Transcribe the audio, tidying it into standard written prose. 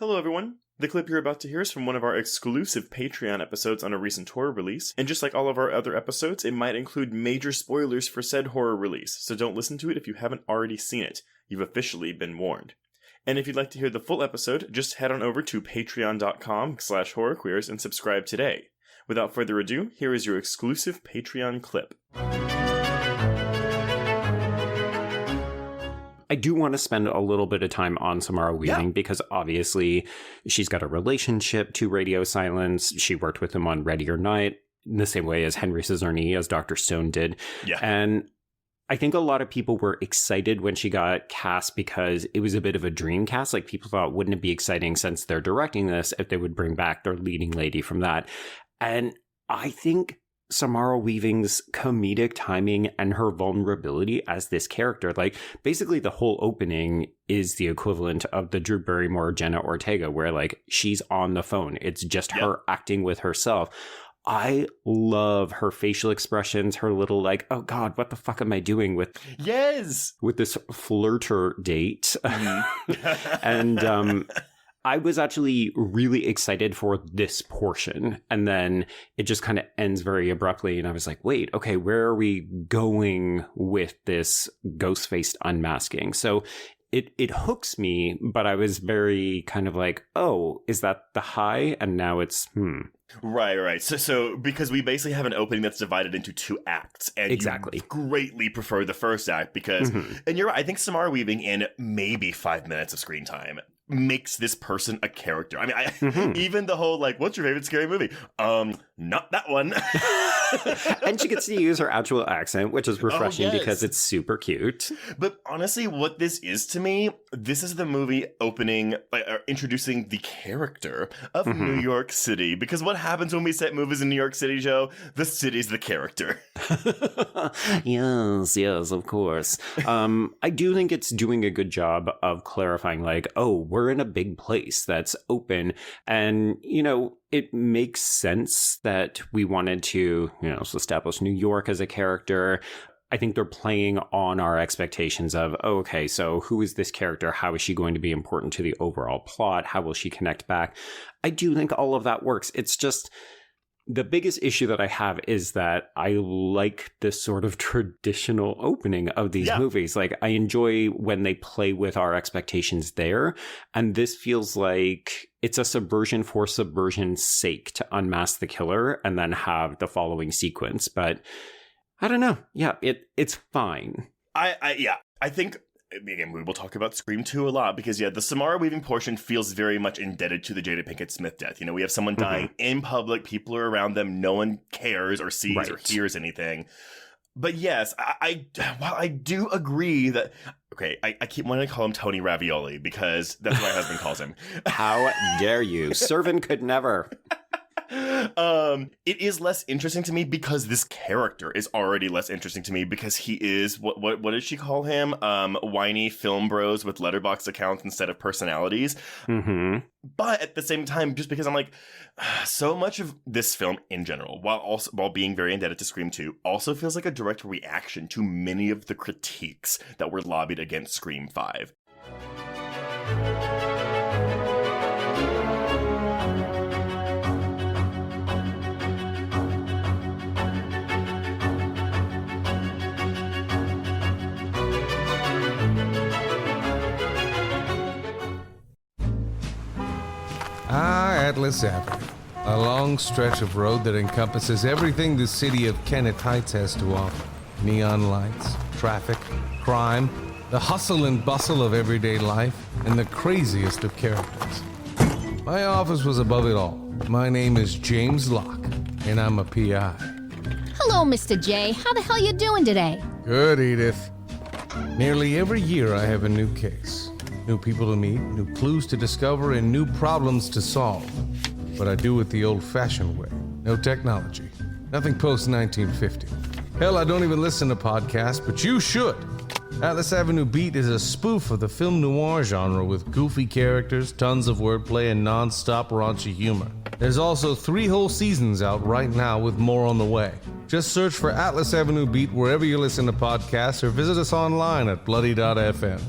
Hello everyone! The clip you're about to hear is from one of our exclusive Patreon episodes on a recent horror release, and just like all of our other episodes, it might include major spoilers for said horror release, so don't listen to it if you haven't already seen it. You've officially been warned. And if you'd like to hear the full episode, just head on over to patreon.com/horrorqueers and subscribe today. Without further ado, here is your exclusive Patreon clip. I do want to spend a little bit of time on Samara Weaving because obviously she's got a relationship to Radio Silence. She worked with him on Ready or Not in the same way as Henry Cizerny, as Dr. Stone did. Yeah. And I think a lot of people were excited when she got cast because it was a bit of a dream cast. Like, people thought, wouldn't it be exciting since they're directing this if they would bring back their leading lady from that? And I think Samara Weaving's comedic timing and her vulnerability as this character, like, basically the whole opening is the equivalent of the Drew Barrymore Jenna Ortega, where like she's on the phone. It's just her acting with herself. I love her facial expressions, her little like, oh God, what the fuck am I doing with this flirter date? And I was actually really excited for this portion, and then it just kind of ends very abruptly, and I was like, wait, okay, where are we going with this ghost-faced unmasking? So it hooks me, but I was very kind of like, oh, is that the high? And now it's, Right. So because we basically have an opening that's divided into two acts, and exactly. You greatly prefer the first act because, and you're right, I think Samara Weaving in maybe 5 minutes of screen time makes this person a character. I mean, even the whole, like, what's your favorite scary movie? Not that one. And she gets to use her actual accent, which is refreshing because it's super cute. But honestly, what this is to me, this is the movie opening, introducing the character of New York City. Because what happens when we set movies in New York City, Joe? The city's the character. Yes, of course. I do think it's doing a good job of clarifying, like, oh, we're in a big place that's open. And, you know, it makes sense that we wanted to, establish New York as a character. I think they're playing on our expectations of, oh, okay, so who is this character? How is she going to be important to the overall plot? How will she connect back? I do think all of that works. It's just, the biggest issue that I have is that I like this sort of traditional opening of these movies. Like, I enjoy when they play with our expectations there. And this feels like it's a subversion for subversion's sake to unmask the killer and then have the following sequence. But I don't know. Yeah, it's fine. I think, again, we will talk about Scream 2 a lot because, the Samara Weaving portion feels very much indebted to the Jada Pinkett Smith death. We have someone dying in public, people are around them, no one cares or sees or hears anything. But yes, while I do agree that, okay, I keep wanting to call him Tony Ravioli because that's what my husband calls him. How dare you? Servant could never. It is less interesting to me because this character is already less interesting to me because he is, what did she call him? Whiny film bros with letterbox accounts instead of personalities. But at the same time, just because I'm like, so much of this film in general, while being very indebted to Scream 2, also feels like a direct reaction to many of the critiques that were lobbied against Scream 5. Atlas Avenue, a long stretch of road that encompasses everything the city of Kennett Heights has to offer. Neon lights, traffic, crime, the hustle and bustle of everyday life, and the craziest of characters. My office was above it all. My name is James Locke, and I'm a PI. Hello, Mr. J. How the hell you doing today? Good, Edith. Nearly every year I have a new case. New people to meet, new clues to discover, and new problems to solve. But I do it the old-fashioned way. No technology. Nothing post-1950. Hell, I don't even listen to podcasts, but you should. Atlas Avenue Beat is a spoof of the film noir genre with goofy characters, tons of wordplay, and non-stop raunchy humor. There's also 3 whole seasons out right now with more on the way. Just search for Atlas Avenue Beat wherever you listen to podcasts or visit us online at bloody.fm.